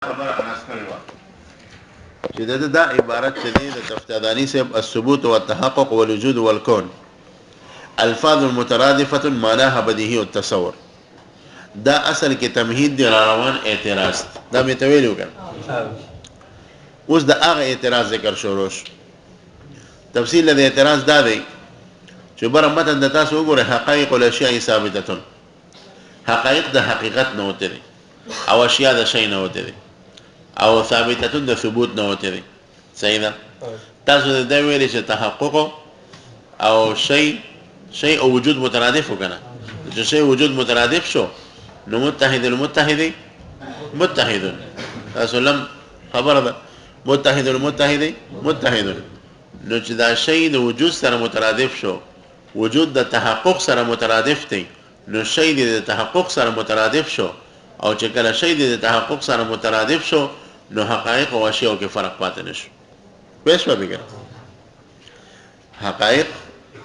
خبر انس کړی و چې دا عبارت چې دی د تفتادانی صاحب الثبوت والتحقق والوجود والكون الفاظ مترادفه معناها بدیهی التصور دا اصل کې تمهید دی روان اعتراض دا مې تویل وکړ اوس دا هغه اعتراض ذکر شروع تفصیل د اعتراض دا دی چې بر متن د تاسو وګوره حقایق الاشیاء ثابته حقایق د حقیقت نه وته دي او اشیاء د شی نه وته دي او ثابته د ثبوت نه وته دي صحیح ده تاسو د ویلې چې تحقق او شی او وجود مترادف وکنه چې شی وجود مترادف شو نو متحد المتحد متحد تاسو لم خبر ده متحد المتحد متحد نو چې دا شی د وجود سره مترادف شو وجود د تحقق سره مترادف دی نو شی د تحقق سره مترادف شو او چې کله شی د تحقق سره مترادف شو نو حقایق او اشیاء کې فرق پاتې نشو پېښ وبګر حقایق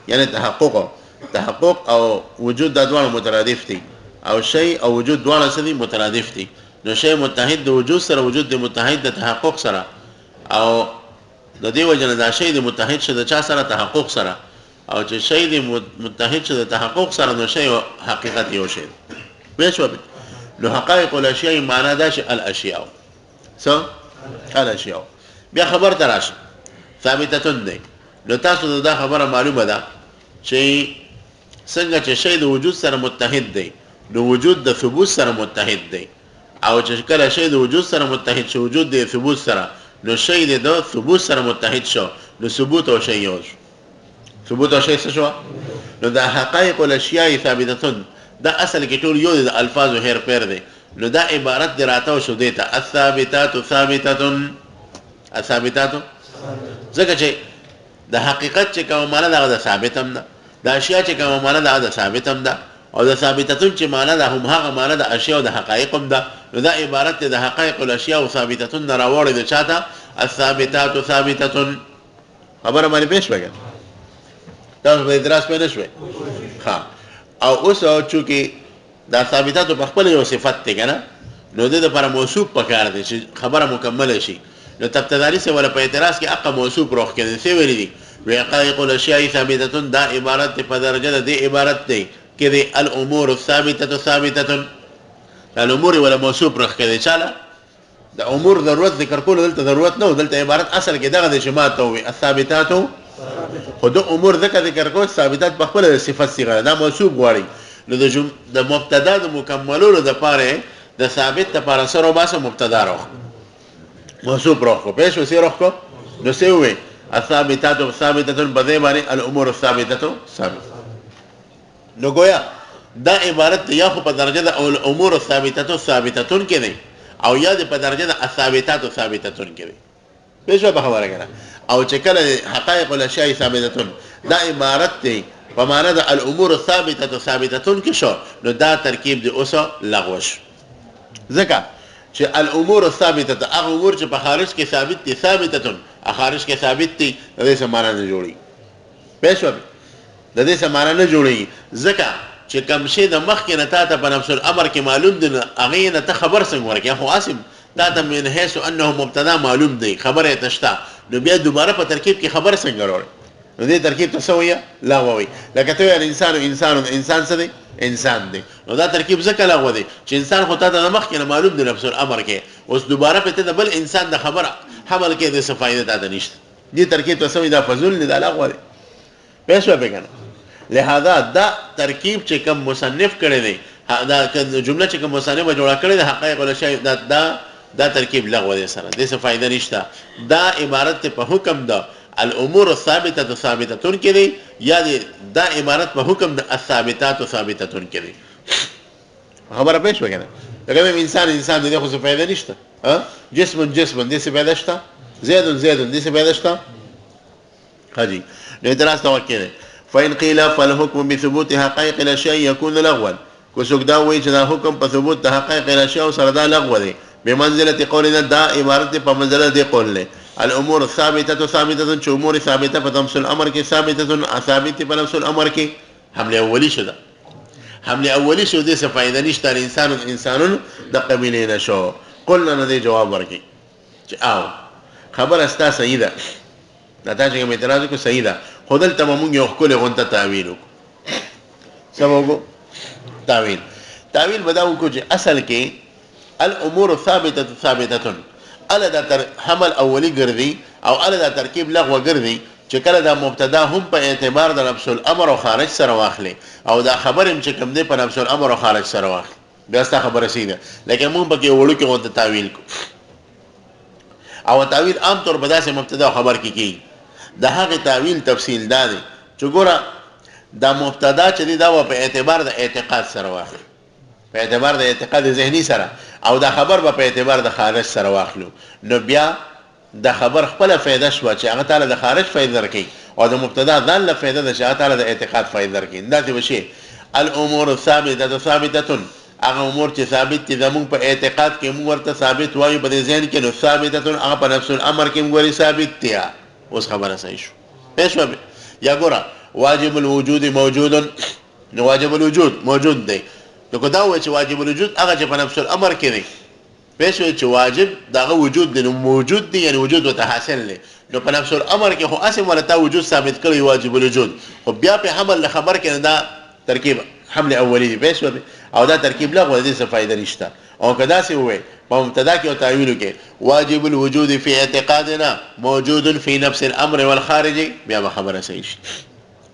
یعنی تحقق او وجود د دوه مترادف دي او شی او وجود دواړه سره مترادف دي نو شی متحد د وجود سره وجود د متحد د تحقق سره او د دې وجنه دا شی د متحد شه د چا سره تحقق سره او چې شی د متحد شه د تحقق سره نو شی حقیقت یو شی پېښ وبګر نو حقائق الاشیاء معنا دا چې الاشیاء الاشیاء بیا خبر تراشه ثابته دی نو تاسو دا خبره معلومه ده چې څنګه چې شی د وجود سره متحد دی نو وجود د ثبوت سره متحد دی او چې کله شی د وجود سره متحد شو وجود د ثبوت سره نو شی د ثبوت سره متحد شو نو ثبوت او شی یو ثبوت او شی څه شو نو دا حقائق الاشیاء ثابته دا اصل کې ټول یو د الفاظ هر پیر دی نو دا عبارت دی راته شو دیتا الثابتات ثابتتن الثابتات ځکه چې د حقیقت چې کوم معنا دا ثابتم ده د اشیاء چې کوم معنا دا ثابتم ده او د ثابتتن چې معنا ده هم هغه معنا د اشیاء او د حقایقم ده نو دا عبارت د حقایق الاشیاء او ثابتتن راوړل د چاته الثابتات ثابتتن خبره باندې پېښ وکړه تاسو به اعتراض پېښ نشوي ها او اوس چونکی دا ثابتات په خپل یو صفت ته کنه نو د لپاره موصوف پکار دي چې خبره مکمل شي نو تبتداری سے ولا په اعتراض کې اقا موصوف روح کې څه ویلي دي وقائق الاشیاء ثابته دا عبارت په درجه د عبارت دی کې د الامور الثابته ثابته الامور ولا موصوف روح کې چاله د امور ضرورت ذکر کول دلته ضرورت نه دلته عبارت اصل کې دغه د شمات او الثابتات خود امور ذکر کول ثابتات په خپل صفت صيغه دا موصوف غواړي نو د مبتدا د مکملولو د پاره د ثابت لپاره سره باسه مبتدا راخ موصوف راخ کو پېښ وسی راخ کو نو څه وي الثابتات ثابته بده باندې الامور الثابته ثابته نو گویا دا عبارت یا خو په درجه د الامور الثابته ثابته کې دی او یا د په درجه د الثابتات ثابته کې دی پېښه به خبره کړه او چې کله حقائق الاشیاء ثابته دا عبارت دی په معنا د الامور الثابته ثابته کې شو نو دا ترکیب دی اوس لغوش ځکه چې الامور الثابته هغه امور چې په خارج کې ثابت دي ثابته خارج کې ثابت دي د دې سمانه نه جوړي پېښه د دې سمانه نه جوړي ځکه چې کوم شی د مخ کې نتا ته په نفس الامر کې معلوم دي هغه نه ته خبر څنګه ورکه خو اسم دا ته من حيث انه مبتدا معلوم دی خبره تشتا نو بیا دوباره په ترکیب کې خبر څنګه وروړي نو دې ترکیب تسویه لغوي لکه ته انسان څه دی انسان دی نو دا ترکیب ځکه لغوي دی چې انسان خو ته د مخ کې معلوم دی نفس الامر کې اوس دوباره په ته د بل انسان د خبره حمل کې د صفایده ته نشته دې ترکیب تسویه دا فضل نه لغوي پېښه وکړه لہذا دا ترکیب چې کوم مصنف کړی دی دا جمله چې کوم مصنف جوړه کړی دی حقایق الاشیاء دا ترکیب لغوه دي سره د څه فائدہ نشته دا عبارت په حکم ده الامور الثابته ثابته کې دي یا دا عبارت په حکم د الثابتات ثابته کې دي خبره پېښ وکړه لکه انسان دې خو څه فائدہ نشته ها جسم دې څه فائدہ شته زید دې څه فائدہ شته حاجی نو اعتراض توکل فإن قيل فالحكم بثبوت حقائق الاشياء يكون لغوا کو څوک دا وایي چې دا حکم په ثبوت د حقائق الاشیاء سره دا لغوه دی بمنزله قولنا دا عبارت په منزله دی قول له الامور الثابته چې امور ثابته په تمثل امر کې ثابته په نفس الامر کې حمله اولی شده حمله اولی شو دې څه فائدہ نشته انسان د قبیله نشو قلنا نه دی جواب ورکړي چې او خبر استا صحیح ده دا تا چې کوم اعتراض کو صحیح ده خو دلته مونږ یو ښکلی غونته تعویل وکړو څه وکړو تعویل به دا وکړو چې اصل کې الامور ثابته اله دا تر حمل اولی ګرځي او اله دا ترکیب لغوه ګرځي چې کله دا مبتدا هم په اعتبار د نفس الامر او خارج سره واخلي او دا خبر هم چې کوم دی په نفس الامر او خارج سره واخلي بیا ستا خبره سیده لکه مونږ پکې وړو کې غونته تعویل کو او تعویل عام طور په داسې مبتدا او خبر کې کیږي د هغه تعویل تفصیل دا دی چې ګوره دا مبتدا چې دی دا په اعتبار د اعتقاد سره واخلي په اعتبار د اعتقاد ذهني سره او دا خبر په اعتبار د خارج سره واخلو نو بیا د خبر خپل فائدہ شو چې هغه تعالی د خارج فائدہ درکې او د مبتدا ځان له فائدہ د چې تعالی د اعتقاد فائدہ درکې دا څه شي الامور ثابته هغه امور چې ثابت دي زموږ په اعتقاد کې موږ ورته ثابت وایو په ذهن کې نو ثابته هغه په نفس الامر کې موږ ثابت دي اوس خبره صحیح شو پېښ یا ګوره واجب الوجود موجود نو واجب الوجود موجود دی نو کو دا و چې واجب الوجود هغه چې په نفس الامر کې دی پېښ چې واجب دغه وجود دی نو موجود دی یعنی وجود وته حاصل دی نو په نفس الامر کې خو اسم ولته وجود ثابت کړی واجب الوجود خو بیا په حمل خبر کې دا ترکیب حمل اولی دی پېښ او دا ترکیب لغوه دې څه فائدہ نشته او کدا سی وې په مبتدا کې او تعویل کې واجب الوجود فی اعتقادنا موجود فی نفس الامر والخارج بیا خبره صحیح شي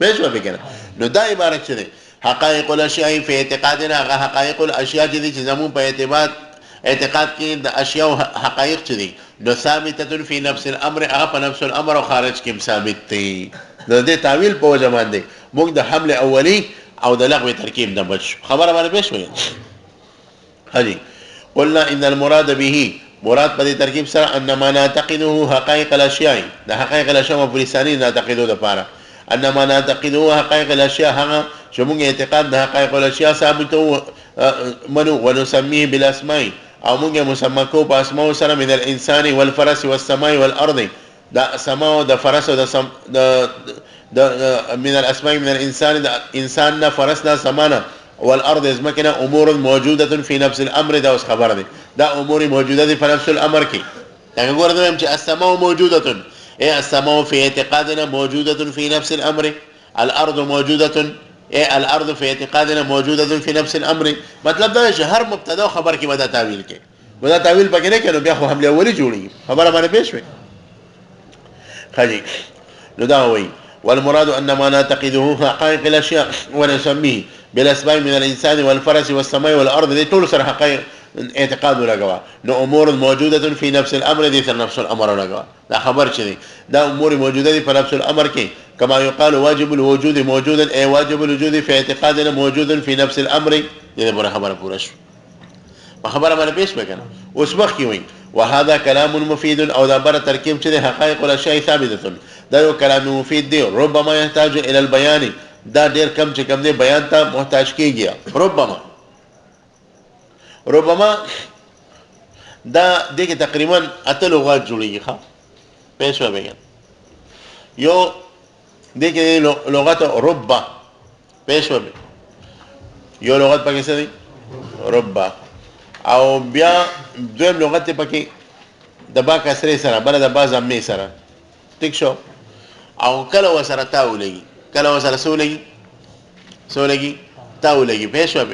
پېښ وکړه نو دا عبارت څه دی حقائق الاشیاء فی اعتقادنا هغه حقائق الاشیاء چې زمون په اعتقاد کې د اشیاء او حقایق چې دي نو ثابته فی نفس الامر هغه په نفس الامر او خارج کې ثابت دي د دې تعویل په وجه باندې موږ د حمل اولی او د لغو ترکیب د بچ خبره باندې پېښ وي هدي قلنا ان المراد به مراد په دې ترکیب سره ان ما نعتقده حقائق الاشیاء د حقائق الاشیاء په لسانی نعتقدو د پاره ان ما نعتقده حقائق الاشیاء هغه چې موږ اعتقاد د حقائق الاشیاء ثابتو منو ونسميه بالاسماء او موږ مسمى کو په اسماء سره من الانسان والفرس والسماء والارض دا سماء د فرس او د من الاسماء من الانسان د انسان فرسنا سمانا والارض ازمکنا امور موجوده في نفس الامر دا اوس خبر دي دا امور موجوده دي په نفس الامر کې دا ګورم چې السماء موجوده اي السماء في اعتقادنا موجوده في نفس الامر الارض موجوده اي الارض في اعتقادنا موجوده في نفس الامر مطلب دا چې هر مبتدا خبر کې ودا تعویل کې ودا تعویل پکې نه کینو بیا خو حمله اولی جوړي خبره باندې پېښ وي خجي نو دا وایي والمراد ان ما نعتقده حقائق الاشياء ونسميه بالاسماء من الانسان والفرس والسماء والارض دي طول سر حقائق اعتقاد لغوا نو امور موجوده في نفس الامر دي نفس الامر لغوا دا خبر چي دا امور موجوده دي في نفس الامر کې كما يقال واجب الوجود موجودا اي واجب الوجود في اعتقادنا موجود في نفس الامر دي بره خبره پوره شو خبره باندې پېښ وکړه اوس وخت وي وهذا كلام مفيد او دا بر ترکیب چې حقائق الاشياء ثابته دا یو کلام مفید دی ربما يحتاج الى البيان دا ډیر کم چې کم دی بیان ته محتاج کیږي ربما دا دغه تقریبا اته لغات جوړیږي ښا پېښ وبګن یو دغه لغت ربا پېښ وب یو لغت پکې څه دی ربا او بیا دویم لغت پکې د با کسرې سره بل د با زمې سره ټیک شو او کله وسره تاولېږي کله وسره سولېږي تاولېږي پېښ وب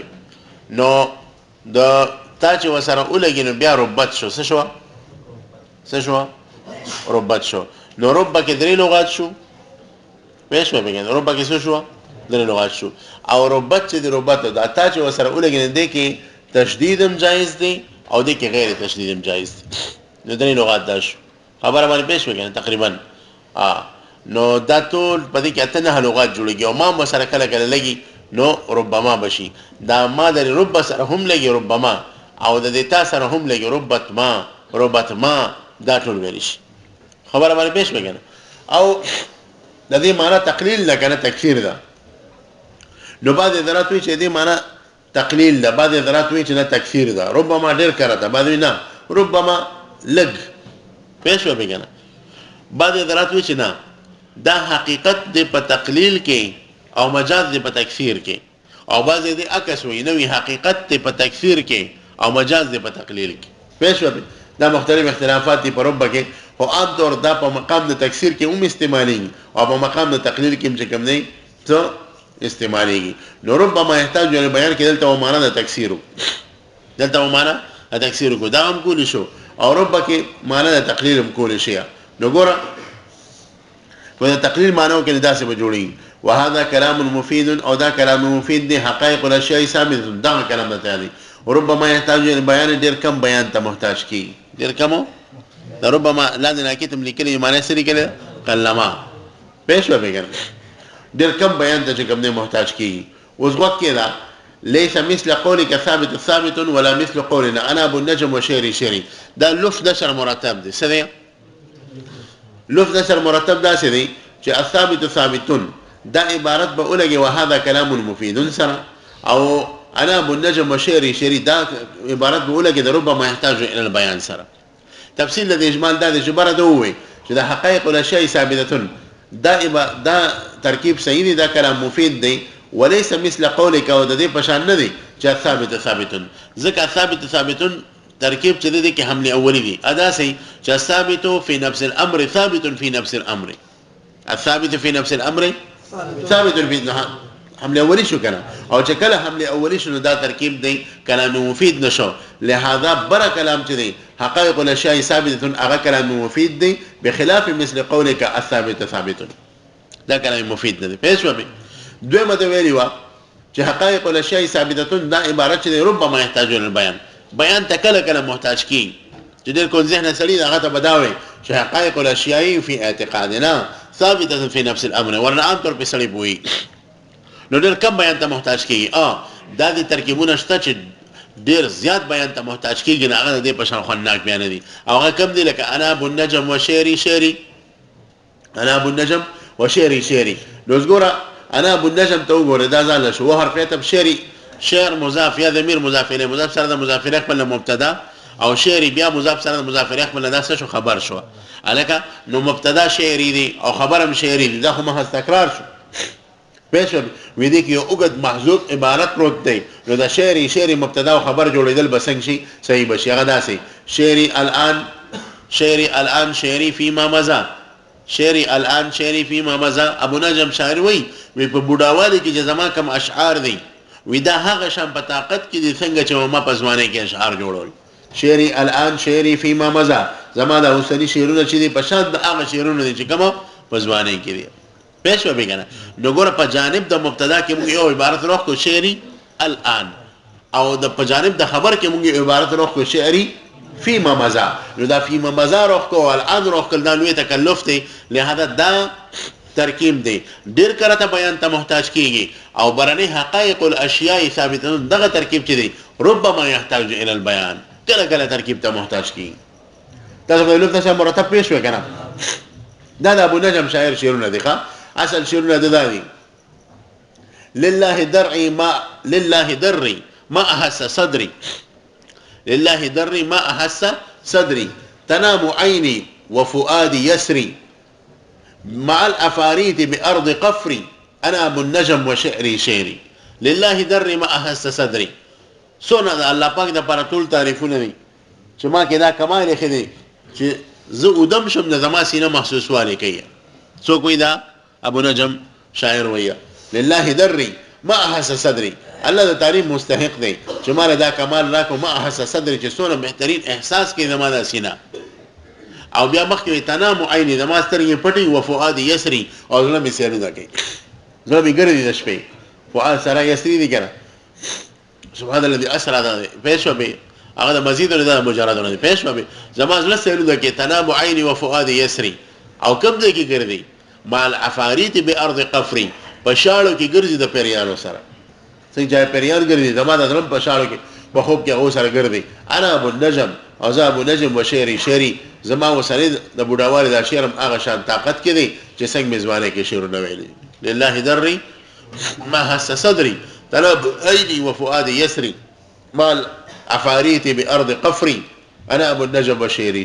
نو د تا چې وسره ولګي نو بیا ربط شو څه شو ربط شو نو رب کې درې لغات شو پېښ وبګن رب کې څه شو درې لغات شو او ربط چې د ربط د تا چې وسره ولګي نه دی کې تشدیدم جایز دی او دی کې غیر تشدیدم جایز دی نو درې لغات دا شو خبره باندې پېښ وګن تقریبا نو دا ټول په دې کې اته نه لغات جوړيږي او ما مسره کله لګي نو ربما بشي دا ما در رب سره هم لګي ربما او د دې تا سره هم لګي ربط ما دا ټول ویل شي خبره باندې پېښ وګن او د دې معنی تقلیل نه کنه تکثیر ده نو بعد درات وی چې دې معنی تقلیل ده بعد درات وی چې نه تکثیر ده ربما ډیر کړه ده بعد نه ربما لګ پېښ وګن بعد درات وی چې نه دا حقیقت دې په تقلیل کې او مجاز دې په تکثیر کې او بعض دې عکس وي نوې حقیقت دې په تکثیر کې او مجاز دې په تقلیل کې پېښ دا مختلف اختلافات دي په رب کې او عام طور دا په مقام د تکثیر کې هم استعمالي او په مقام د تقلیل کې هم چې کوم نه څه استعمالي نو ربما يحتاج الى بیان کې دلته معنا د تکثیر دلته معنا د تکثیر کو دا هم کول شو او رب کې معنا د تقلیل هم کول شي نو ګوره په تقلیل معناو کې داسې به جوړي وهذا كلام مفيد او دا كلام مفيد دي حقائق الاشياء ثابت دا کلام ته دي وربما يحتاج الى بیان ډیر کم بیان ته محتاج کی ډیر کم ربما لازم اكيتم لیکلي معنی سری کړي کلمه پېښ وبګر ډیر کم بیان ته کوم نه محتاج کی اوس وخت کې دا ليس مثل قولك ثابت ولا مثل قولنا انا ابو النجم وشيري شيري دا لفظ نشر مرتب دي سره لفظ نشر مرتب دا سره چې الثابت ثابتون دا عبارت به اولګي وهذا كلام مفيد سره او انا ابو النجم وشيري شيري دا عبارت به اولګي د ربما يحتاج الى البيان سره تفصيل د اجمال دا د جبره دوی چې دا حقائق الاشياء ثابته دا ترکیب صحیح دی دا کلام مفید دی وليس مثل قولك او د دې پشان نه دی چې ثابتون ځکه ثابتون ترکیب چې دی کې حمله اولی دی ادا سي چې ثابت في نفس الامر ثابت في نفس الامر الثابت في نفس الامر ثابت في حمله اولی شو کنه او چې کله حمله اولی شنو دا ترکیب دی کلام مفید نشو لہذا بر کلام چې دی حقائق الاشیاء ثابته هغه کلام مفید دی بخلاف مثل قولك الثابت ثابت دا کلام مفید نه دی پېښ وبې دویمه ته ویلی و چې حقائق الاشیاء ثابته دا عبارت چې ربما يحتاج الى بیان تکله کله محتاج کی چې ډېر کو ذهن سړي هغه ته بداوي چې حقائق الاشیاء في اعتقادنا ثابته في نفس الامر ورنه عام طور په سړي بوي نو ډېر کم بیان ته محتاج کیږي دا دي ترکیبونه شته چې ډېر زیات بیان ته محتاج کیږي نه هغه د په شان خناک بیان دي او هغه کم دي لکه انا ابو النجم وشيري انا ابو النجم وشيري نو زګوره انا ابو النجم ته وګوره دا ځل شو حرف ته بشيري شعر مضاف یا ضمیر مضاف الیه مضاف سره د مضاف الیه خپل مبتدا او شعر بیا مضاف سره د مضاف الیه خپل دا څه خبر شو الکه نو مبتدا شعری دی او خبر هم شعری دی دا خو محض تکرار شو پېښ وې دي کې یو اوږد محذوف عبارت پروت دی نو دا شعری مبتدا او خبر جوړیدل بسنګ شي صحیح بشي هغه داسي شعری الان شعری فيما مضى شعری الان شعری فيما مضى ابو نجم شاعر وی په بوډاوالي کې جزما کم اشعار دي ودا هغه شان په طاقت کې دي څنګه چې ما په ځواني کې اشعار جوړول شعری الان شعری فيما مضى زما د اوسنی شعرونه چې دي په شان د هغه شعرونه دي چې کوم په ځواني کې دي پېښ وبې کنه نو ګوره په جانب د مبتدا کې موږ یو عبارت روخ کو شعری الان او د په جانب د خبر کې موږ عبارت روخ کو شعری فيما مضى نو دا فيما مضى روخ کو الان روخ کله دا لوی تکلف دی لہذا دا ترکیب دی ډیر کړه ته بیان ته محتاج کیږي او برني حقائق الاشیاء ثابته دغه ترکیب چې دی ربما يحتاج الى البيان کله ترکیب ته محتاج کیږي تاسو په لوت څخه مرتب پېښ وکړه دا د ابو نجم شاعر شعرونه دي ښا اصل شعرونه دي لله دري ما احس صدري لله دري ما احس صدري تنام عيني وفؤادي يسري مع الافاريت بارض قفري انا ابو النجم وشعري لله دري ما احس صدري سونه الله پاک د پر ټول تعریفونه دي چې ما کې دا کمال خدي چې زه ودم شم د زما سینه محسوس والی کوي سو کوئی دا ابو نجم شاعر ویا لله دري ما احس صدري الله د تعریف مستحق دی چې ما دا کمال راکو ما احس صدري چې سونه بهترین احساس کې زما د سینه او بیا مخکې تنام عیني د ما سترګې پټي او فؤاد یسري او زړه مې سیرونه کوي زړه مې ګرځي د شپې فؤاد سره یسري دي کنه سبحان الذي اسرا ده پېښ به هغه د مزید نه مجرد نه پېښ به زما زړه سیرونه کوي تنام عیني او فؤاد یسري او کوم دې کې ګرځي مال عفاريت بارض قفري پښاړو کې ګرځي د پیریانو سره څنګه چې پیریان ګرځي زما د درم پښاړو کې په خوب کې او سره ګرځي انا ابو النجم او زه ابو نجم وشعري زما وسره د بوډاوالي د شعرم هغه شان طاقت کې دي چې څنګه مزوانه کې شعر نه ویلي لله دري ما حس صدري طلب ايدي وفؤادي يسري مال عفاريت بارض قفري انا ابو النجم وشعري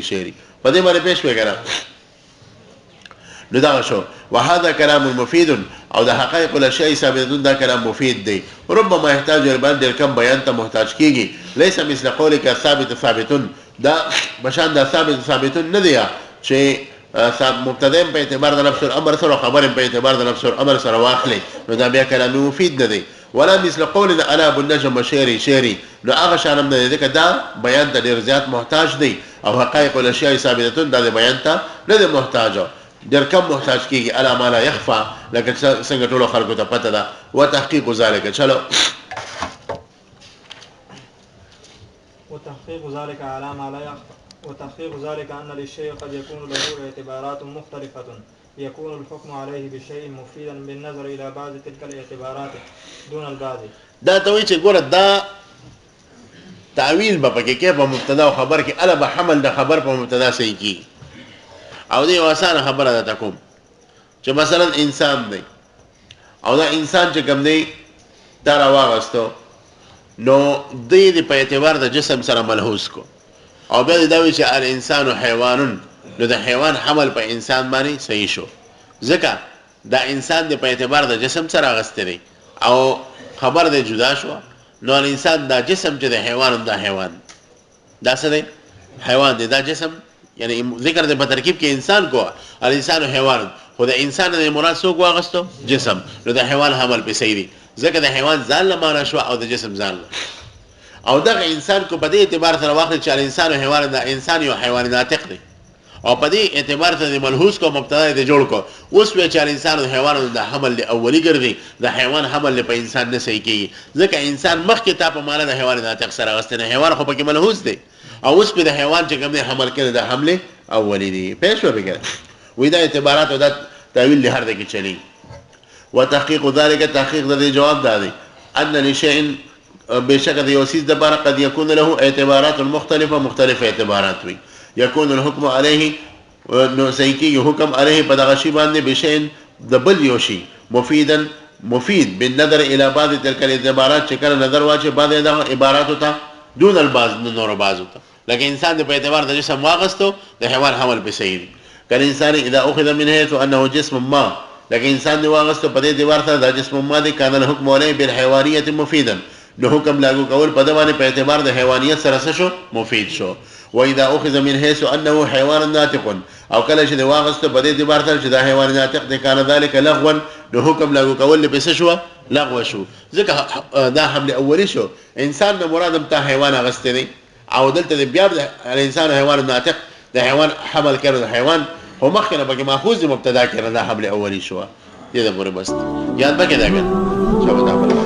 په دې باندې پېښ وکړه نو دا شو وهذا كلام مفيد او د حقائق الاشياء ثابتون دا کلام مفید دی ربما يحتاج الى بند کم بیان ته محتاج کیږي ليس مثل قولك ثابت دا بشان دا ثابتون نه دی چې مبتدا په اعتبار د نفس الامر سره خبر په اعتبار د نفس الامر سره واخلي نو دا بیا کلام مفید نه دی ولا مثل قولنا انا ابو النجم شعري نو هغه شانم نه دی دا بیان ته ډیر زیات محتاج دی او حقایق الاشیاء ثابتون دا بیان ته نه دی محتاج ډیر کم محتاج کیږي الا ما لا يخفى لکه څنګه ټول خلکو ته پته ده وتحقيق ذلك چلو وتحقيق ذلك على ما لا يخفى وتحقيق ذلك أن للشيء قد يكون له اعتبارات مختلفة يكون الحكم عليه بشيء مفيدا بالنظر إلى بعض تلك الاعتبارات دون البعض دا توي چې ګوره دا تعویل به پکې کې په مبتدا او خبر کې الا به حمل د خبر په مبتدا صحیح کی او دې آسان خبره ده تکوم چې مثلا انسان دی او دا انسان چې کوم دی دا راوغستو نو دې په اعتبار د جسم سره ملحوظ کو او بیا دا وی چې الانسان حیوان نو د حیوان حمل په انسان باندې صحیح شو ځکه دا انسان د په اعتبار د جسم سره غستري او خبر د جدا شو نو الانسان دا جسم چې د حیوان دا حیوان دا څه دی حیوان دی دا جسم یعنی ذکر د په ترکیب کې انسان کو الانسان حیوان خو د انسان د مراد څوک واغستو جسم نو د حیوان حمل په صحیح دی ځکه د حیوان ځان له معنا شو او د جسم ځان او دغه انسان کو په دې اعتبار سره واخلي چې انسان او حیوان دا انسان یو حیوان ناطق دی او په دې اعتبار سره ملحوظ کو مبتدا دې جوړ کو اوس په چې انسان او حیوان د حمل له اولی ګرځي د حیوان حمل په انسان نه صحیح کیږي ځکه انسان مخکې تا په معنا د حیوان ناطق سره واستنه حیوان خو پکې ملحوظ دی او اوس په د حیوان چې کوم دی حمل کړي د حمله اولی دی پېښ وبګر وې دا اعتبارات او د تعویل له هر دغه چلی وتحقيق ذلك تحقيق ذي جواب دادي ان لشيء بشك ذي وسيس دبر قد يكون له اعتبارات مختلفه اعتبارات وي يكون الحكم عليه نو سيكي حكم عليه بدغشي باندې بشيء دبل يوشي مفيد بالنظر الى بعض تلك الاعتبارات شكل نظر واچه بعض عبارات ته دون البعض نور بعض ته لكن انسان په اعتبار د جسم واغستو د حیوان حمل به صحیح کله انسان اذا اخذ من حيث انه جسم ما لكن انسان دی واغستو په دې دیوار سره د جسم ما دي کانل حکم علیه بالحیوانیت مفیدا نو حکم لاگو کول په دمانه په اعتبار د حیوانیت سره شو مفید شو و اذا اخذ من حيث انه حيوان ناطق او کله چې دی واغستو په دې دیوار سره چې د حیوان ناطق دی کانه ذلك لغوا نو حکم لاگو کول به شو لغو شو ځکه دا حمله اولی شو انسان نه مراد ته حیوان غسته دی او دلته بیا د انسان حیوان ناطق د حیوان حمل کړو د حیوان هو مخکنه بګه ماخوذ مبتدا کړه دا حمله اولی شو دې د پوره بس یاد بکې دا کړه شابه